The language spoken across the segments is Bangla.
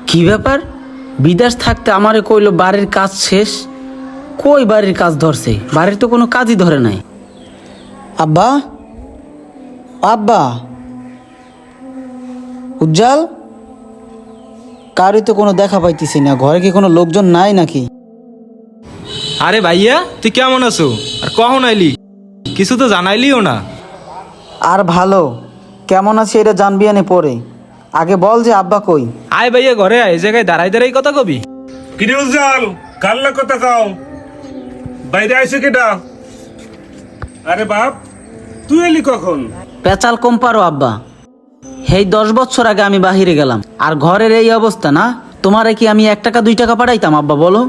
কি ব্যাপার? বিদেশ থাকতে আমারে কইলো বাড়ির কাজ শেষ। কই বাড়ির কাজ ধরছে? বাড়ির তো কোনো কাজই ধরে নাই। আব্বা, আব্বা, উজ্জ্বল, কারই তো কোনো দেখা পাইতেছি না। ঘরে কি কোনো লোকজন নাই নাকি? আরে ভাইয়া, তুই কেমন আছো? আর কখন আইলি? কিছু তো জানাইলিও না। আর ভালো কেমন আছে এটা জানবি আনে পরে। আগে বল যে আব্বা কই? আয় ভাইয়া, ঘরে আয়। এই জায়গায় দাঁড়াই দাঁড়াই কথা কবি? কিরে উজ্জ্বল, কাল্লা কথা কাও, বাইরে আইসে কেটা? আরে বাপ, তুই এলি কখন? পেঁচাল কম পারো আব্বা। এই 10 বছর আগে আমি বাহিরে গেলাম, আর ঘরের এই অবস্থা না। তোমারে কি আমি 1 টাকা 2 টাকা পাঠাইতাম আব্বা বলো?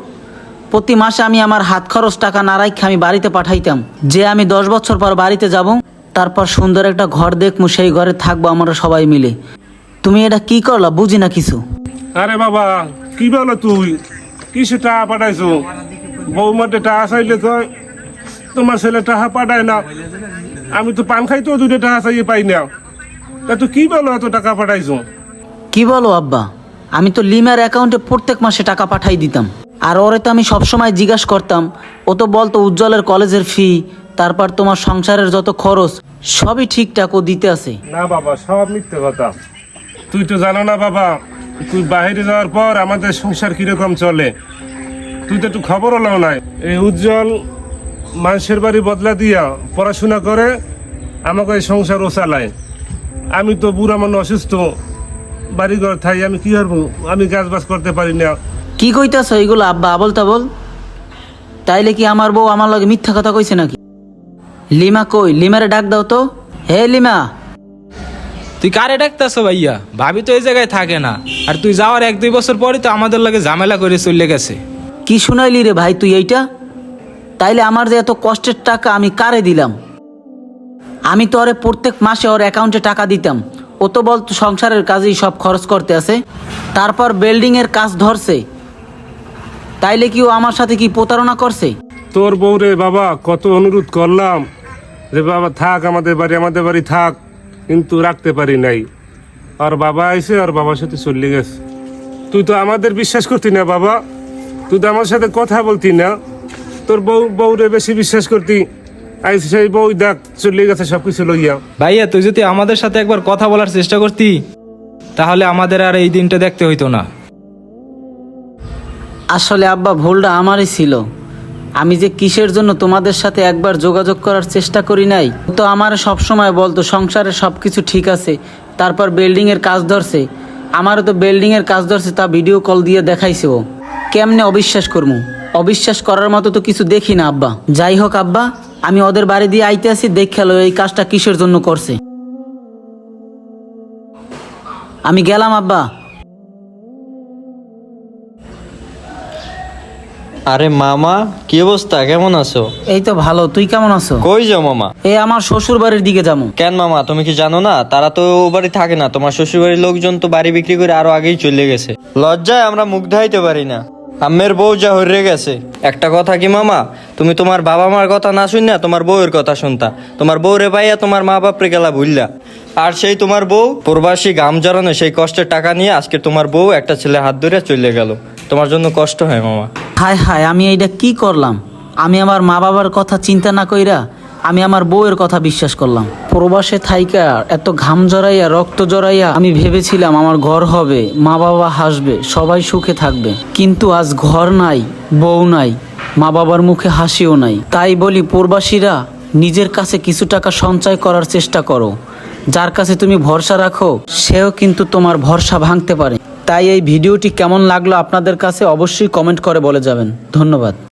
প্রতি মাসে আমি আমার হাত খরচ টাকা না রাখে আমি বাড়িতে পাঠাইতাম, যে আমি 10 বছর পর বাড়িতে যাব, তারপর সুন্দর একটা ঘর দেখবো, সেই ঘরে থাকবো আমরা সবাই মিলে। তুমি এটা কি করলা? বুঝি না কিছু। আরে বাবা, কি বলো তুই? কিসে টাকা পাঠাইছো? বৌমাতে টাকা চাইলে তো তোমার ছেলে টাকা পাঠায় না। আমি তো পান খাইতেও 2 টাকা চাইয়ে পাই না। তা তুই কি বলো এত টাকা পাঠাইছো? কি বলো আব্বা? আমি তো লিমার অ্যাকাউন্টে প্রত্যেক মাসে টাকা পাঠাই দিতাম। আর ওরে তো আমি সবসময় জিজ্ঞাসা করতাম, ও তো বলতো উজ্জ্বলের কলেজের ফি, তারপর তোমার সংসারের যত খরচ সবই ঠিকঠাক ও দিতে আছে। না বাবা, সব মিথ্যে কথা। তুই তো জানো না বাবা, তুই বাইরে যাওয়ার পর আমাদের সংসার কিরকম চলে। তুই তো একটু খবর হলো নাই। এই উজ্জ্বল মানুষের বাড়ি বদলা দিয়া পড়াশোনা করে আমাকে এই সংসার ও চালায়। আমি তো বুড়া মানুষ, অসুস্থ, বাড়িঘর থাই, আমি কি করবো? আমি কাজ বাজ করতে পারি না। কি কইতাছ এইগুলো আব্বা? আবল তাবল। তাইলে কি আমার বউ আমার লগে মিথ্যা কথা কইছে নাকি? লিমা কই? লিমারে ডাক দাও তো। হে লিমা। তুই কারে ডাকতেছো ভাইয়া? ভাবি তো এই জায়গায় থাকে না। আর তুই যাওয়ার 1-2 বছর পরে তো আমাদের লাগে ঝামেলা করে চলে গেছে। কি শুনাইলি রে ভাই তুই এইটা? তাইলে আমার যে এত কষ্টের টাকা আমি কারে দিলাম? আমি তো ওরে প্রত্যেক মাসে ওর অ্যাকাউন্টে টাকা দিতাম। ও তো বলতো সংসারের কাজেই সব খরচ করতে আছে। তারপর বিল্ডিং এর কাজ ধরছে। তাইলে কি ও আমার সাথে কি প্রতারণা করছে? তোর বউরে বাবা কত অনুরোধ করলাম যে বাবা থাক আমাদের বাড়ি থাক, কিন্তু রাখতে পারি নাই। আর বাবা আইসে, আর বাবার সাথে চলে গেছে। তুই তো আমাদের বিশ্বাস করতি না বাবা, তুই তো আমার সাথে কথা বলতি না। তোর বউরে বেশি বিশ্বাস করতি। আইসে সেই বউ দেখ চলে গেছে সবকিছু লইয়া। ভাইয়া, তুই যদি আমাদের সাথে একবার কথা বলার চেষ্টা করতি, তাহলে আমাদের আর এই দিনটা দেখতে হইতো না। আসলে আব্বা ভুলটা আমারই ছিল। আমি যে কিসের জন্য তোমাদের সাথে একবার যোগাযোগ করার চেষ্টা করি নাই। তো আমার সব সময় বলতো সংসারে সব কিছু ঠিক আছে, তারপর বিল্ডিং এর কাজ ধরছে। আমারও তো বিল্ডিং এর কাজ ধরছে, তা ভিডিও কল দিয়ে দেখাইছে ও। কেমনে অবিশ্বাস করবো? অবিশ্বাস করার মতো তো কিছু দেখি না আব্বা। যাই হোক আব্বা, আমি ওদের বাড়ি দিয়ে আইতে আসি, দেখলো এই কাজটা কিসের জন্য করছে। আমি গেলাম আব্বা। আরে মামা, কি অবস্থা? কেমন আছো? এই তো ভালো, তুই কেমন আছো? কই যাও মামা? এই আমার শ্বশুর বাড়ির দিকে যাবো। কেন মামা, তুমি কি জানো না তারা তো ও বাড়ি থাকে না? তোমার শ্বশুর বাড়ির লোকজন তো বাড়ি বিক্রি করে আরো আগেই চলে গেছে। লজ্জায় আমরা মুখ ধাইতে পারি না। আম্মের বউ যা হয়ে গেছে। একটা কথা কি মামা, তুমি তোমার বাবা মার কথা না শুন না তোমার বউয়ের কথা শুনতা। তোমার বউরে পাইয়া তোমার মা বাপরে গেলা ভুললা। আর সেই তোমার বউ প্রবাসী গাম জড়ানো সেই কষ্টের টাকা নিয়ে আজকে তোমার বউ একটা ছেলে হাত ধরে চলে গেল। তোমার জন্য কষ্ট হয় মামা। হায় হায়, আমি এইটা কি করলাম? আমি আমার মা বাবার কথা চিন্তা না কইরা আমি আমার বউয়ের কথা বিশ্বাস করলাম। প্রবাসে থাইকা এত ঘাম জড়াইয়া রক্ত জড়াইয়া আমি ভেবেছিলাম আমার ঘর হবে, মা বাবা হাসবে, সবাই সুখে থাকবে। কিন্তু আজ ঘর নাই, বউ নাই, মা বাবার মুখে হাসিও নাই। তাই বলি প্রবাসীরা, নিজের কাছে কিছু টাকা সঞ্চয় করার চেষ্টা করো। যার কাছে তুমি ভরসা রাখো সেও কিন্তু তোমার ভরসা ভাঙতে পারে। তাই এই ভিডিওটি কেমন লাগলো আপনাদের কাছে অবশ্যই কমেন্ট করে বলে যাবেন। ধন্যবাদ।